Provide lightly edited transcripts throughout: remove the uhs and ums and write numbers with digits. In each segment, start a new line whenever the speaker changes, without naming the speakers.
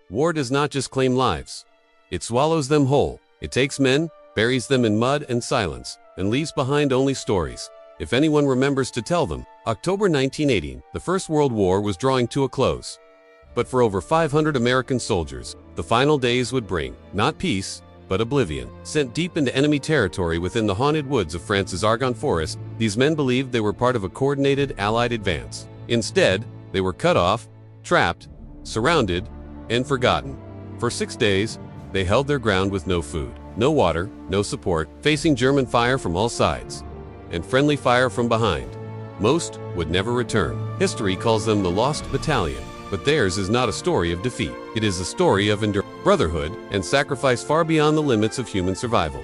war does not just claim lives. It swallows them whole. It takes men, buries them in mud and silence, and leaves behind only stories, if anyone remembers to tell them. October 1918, the First World War was drawing to a close. But for over 500 American soldiers, the final days would bring, not peace, but oblivion. Sent deep into enemy territory within the haunted woods of France's Argonne forest, these men believed they were part of a coordinated Allied advance. Instead, they were cut off, trapped, surrounded, and forgotten. For 6 days, they held their ground with no food, no water, no support, facing German fire from all sides, and friendly fire from behind. Most would never return. History calls them the Lost Battalion, but theirs is not a story of defeat. It is a story of endurance, brotherhood, and sacrifice far beyond the limits of human survival.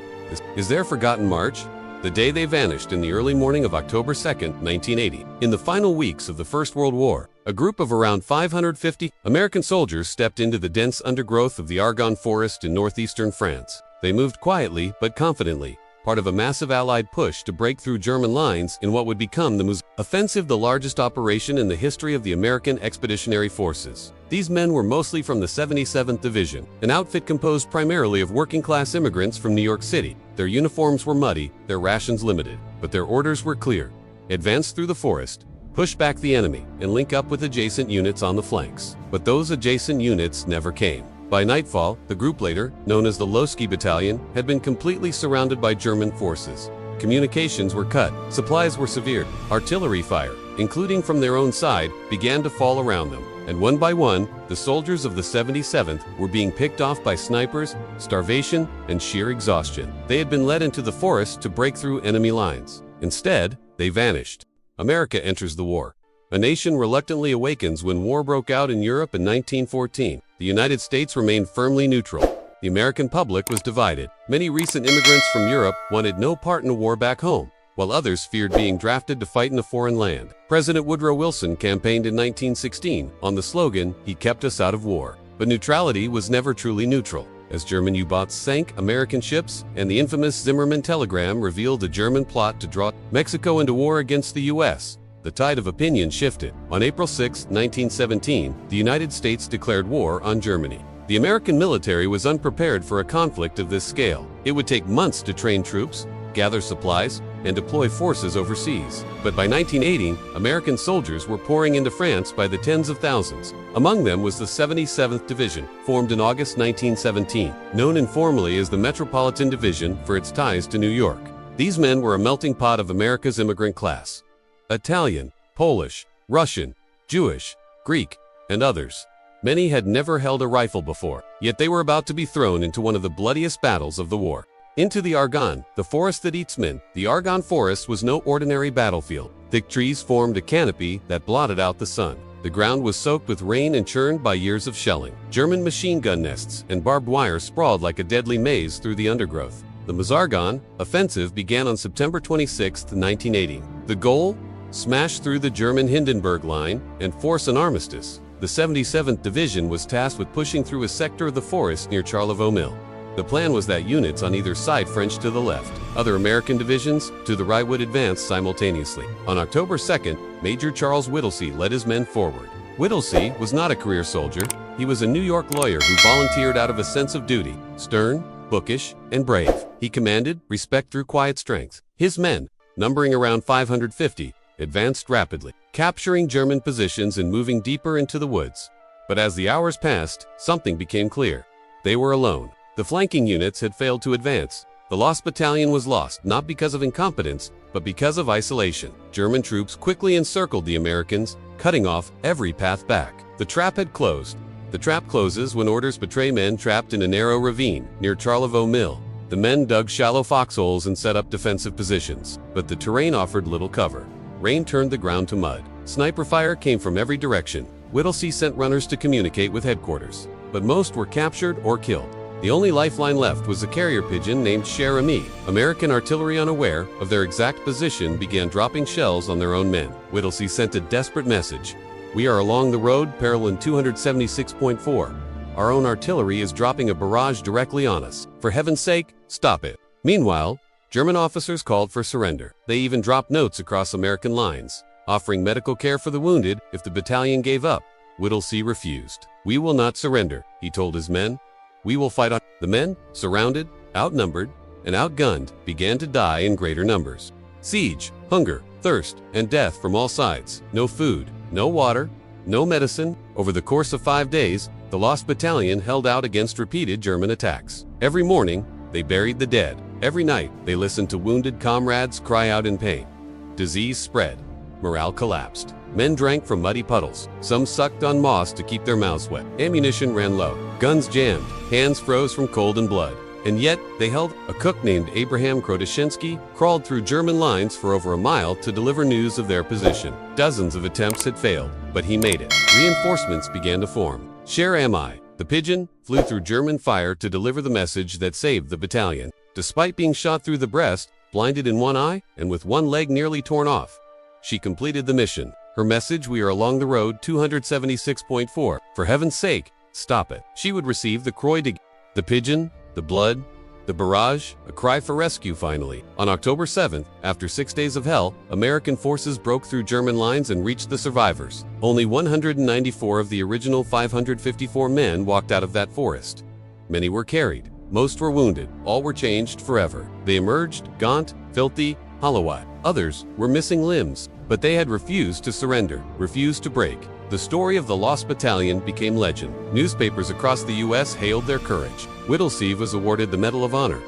Is their forgotten march? The day they vanished in the early morning of October 2, 1980. In the final weeks of the First World War, a group of around 550 American soldiers stepped into the dense undergrowth of the Argonne forest in northeastern France. They moved quietly but confidently, part of a massive Allied push to break through German lines in what would become the offensive, the largest operation in the history of the American Expeditionary Forces. These men were mostly from the 77th Division, an outfit composed primarily of working-class immigrants from New York City. Their uniforms were muddy, their rations limited, but their orders were clear: advance through the forest, push back the enemy, and link up with adjacent units on the flanks. But those adjacent units never came. By nightfall, the group leader, known as the Lost Battalion, had been completely surrounded by German forces. Communications were cut, supplies were severed, artillery fire, including from their own side, began to fall around them, and one by one, the soldiers of the 77th were being picked off by snipers, starvation, and sheer exhaustion. They had been led into the forest to break through enemy lines. Instead, they vanished. America enters the war. A nation reluctantly awakens when war broke out in Europe in 1914. The United States remained firmly neutral. The American public was divided. Many recent immigrants from Europe wanted no part in a war back home, while others feared being drafted to fight in a foreign land. President Woodrow Wilson campaigned in 1916 on the slogan, "He kept us out of war." But neutrality was never truly neutral. As German U-boats sank American ships and the infamous Zimmermann telegram revealed a German plot to draw Mexico into war against the U.S., the tide of opinion shifted. On April 6, 1917, the United States declared war on Germany. The American military was unprepared for a conflict of this scale. It would take months to train troops, gather supplies, and deploy forces overseas. But by 1980, American soldiers were pouring into France by the tens of thousands. Among them was the 77th Division, formed in August 1917, known informally as the Metropolitan Division for its ties to New York. These men were a melting pot of America's immigrant class. Italian, Polish, Russian, Jewish, Greek, and others. Many had never held a rifle before, yet they were about to be thrown into one of the bloodiest battles of the war. Into the Argonne, the forest that eats men. The Argonne forest was no ordinary battlefield. Thick trees formed a canopy that blotted out the sun. The ground was soaked with rain and churned by years of shelling. German machine gun nests and barbed wire sprawled like a deadly maze through the undergrowth. The Argonne offensive began on September 26, 1980. The goal? Smash through the German Hindenburg Line and force an armistice. The 77th Division was tasked with pushing through a sector of the forest near Charlevaux Mill. The plan was that units on either side French to the left, other American divisions to the right would advance simultaneously. On October 2nd, Major Charles Whittlesey led his men forward. Whittlesey was not a career soldier. He was a New York lawyer who volunteered out of a sense of duty, stern, bookish, and brave. He commanded respect through quiet strength. His men, numbering around 550, advanced rapidly, capturing German positions and moving deeper into the woods. But as the hours passed, something became clear. They were alone. The flanking units had failed to advance. The Lost Battalion was lost, not because of incompetence, but because of isolation. German troops quickly encircled the Americans, cutting off every path back. The trap had closed. The trap closes when orders betray men trapped in a narrow ravine near Charlevaux Mill. The men dug shallow foxholes and set up defensive positions, but the terrain offered little cover. Rain turned the ground to mud. Sniper fire came from every direction. Whittlesey sent runners to communicate with headquarters, but most were captured or killed. The only lifeline left was a carrier pigeon named Cher Ami. American artillery, unaware of their exact position, began dropping shells on their own men. Whittlesey sent a desperate message. "We are along the road, parallel 276.4. Our own artillery is dropping a barrage directly on us. For heaven's sake, stop it." Meanwhile, German officers called for surrender. They even dropped notes across American lines, offering medical care for the wounded if the battalion gave up. Whittlesey refused. "We will not surrender," he told his men. "We will fight on." The men, surrounded, outnumbered, and outgunned, began to die in greater numbers. Siege, hunger, thirst, and death from all sides. No food, no water, no medicine. Over the course of 5 days, the Lost Battalion held out against repeated German attacks. Every morning, they buried the dead. Every night, they listened to wounded comrades cry out in pain. Disease spread. Morale collapsed. Men drank from muddy puddles. Some sucked on moss to keep their mouths wet. Ammunition ran low. Guns jammed. Hands froze from cold and blood. And yet, they held. A cook named Abraham Krotoshinsky crawled through German lines for over a mile to deliver news of their position. Dozens of attempts had failed, but he made it. Reinforcements began to form. Cher am I. The Pigeon flew through German fire to deliver the message that saved the battalion. Despite being shot through the breast, blinded in one eye, and with one leg nearly torn off, she completed the mission. Her message: "We are along the road 276.4. For heaven's sake, stop it." She would receive the Croix de the Pigeon, the blood, the barrage, a cry for rescue finally. On October 7th, after 6 days of hell, American forces broke through German lines and reached the survivors. Only 194 of the original 554 men walked out of that forest. Many were carried. Most were wounded. All were changed forever. They emerged gaunt, filthy, hollow-eyed. Others were missing limbs, but they had refused to surrender, refused to break. The story of the Lost Battalion became legend. Newspapers across the U.S. hailed their courage. Whittlesey was awarded the Medal of Honor.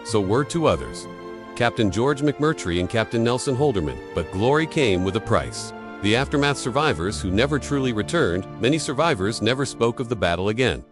So were two others, Captain George McMurtry and Captain Nelson Holderman. But glory came with a price. The aftermath survivors who never truly returned, many survivors never spoke of the battle again.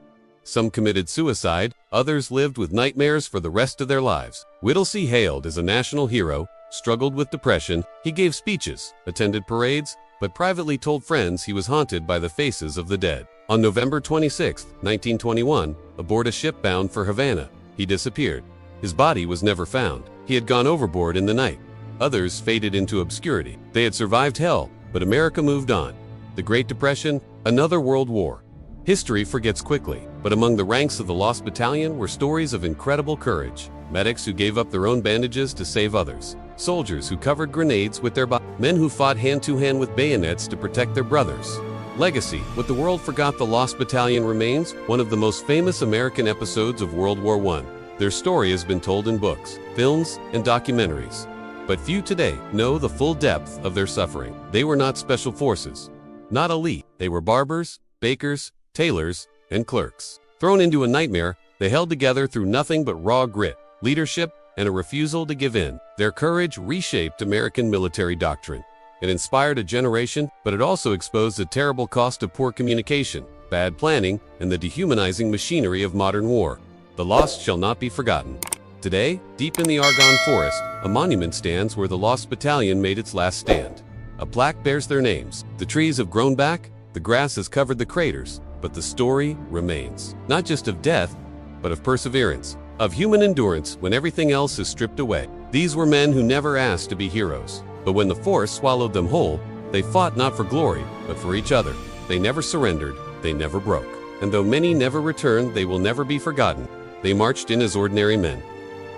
Some committed suicide, others lived with nightmares for the rest of their lives. Whittlesey, hailed as a national hero, struggled with depression. He gave speeches, attended parades, but privately told friends he was haunted by the faces of the dead. On November 26, 1921, aboard a ship bound for Havana, he disappeared. His body was never found. He had gone overboard in the night. Others faded into obscurity. They had survived hell, but America moved on. The Great Depression, another world war. History forgets quickly, but among the ranks of the Lost Battalion were stories of incredible courage. Medics who gave up their own bandages to save others. Soldiers who covered grenades with their bodies. Men who fought hand-to-hand with bayonets to protect their brothers. Legacy. What the world forgot, the Lost Battalion remains one of the most famous American episodes of World War I. Their story has been told in books, films, and documentaries. But few today know the full depth of their suffering. They were not special forces, not elite. They were barbers, bakers, tailors, and clerks. Thrown into a nightmare, they held together through nothing but raw grit, leadership, and a refusal to give in. Their courage reshaped American military doctrine. It inspired a generation, but it also exposed the terrible cost of poor communication, bad planning, and the dehumanizing machinery of modern war. The lost shall not be forgotten. Today, deep in the Argonne forest, a monument stands where the Lost Battalion made its last stand. A plaque bears their names. The trees have grown back, the grass has covered the craters, but the story remains. Not just of death, but of perseverance, of human endurance when everything else is stripped away. These were men who never asked to be heroes, but when the force swallowed them whole, they fought not for glory, but for each other. They never surrendered, they never broke. And though many never returned, they will never be forgotten. They marched in as ordinary men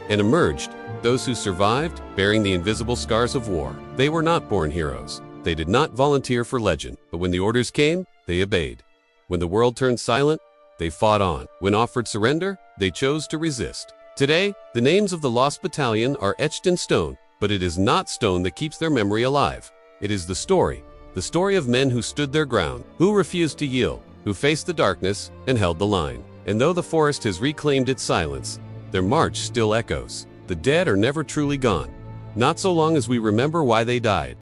and emerged, those who survived, bearing the invisible scars of war. They were not born heroes. They did not volunteer for legend, but when the orders came, they obeyed. When the world turned silent, they fought on. When offered surrender, they chose to resist. Today, the names of the Lost Battalion are etched in stone, but it is not stone that keeps their memory alive. It is the story of men who stood their ground, who refused to yield, who faced the darkness and held the line. And though the forest has reclaimed its silence, their march still echoes. The dead are never truly gone, not so long as we remember why they died.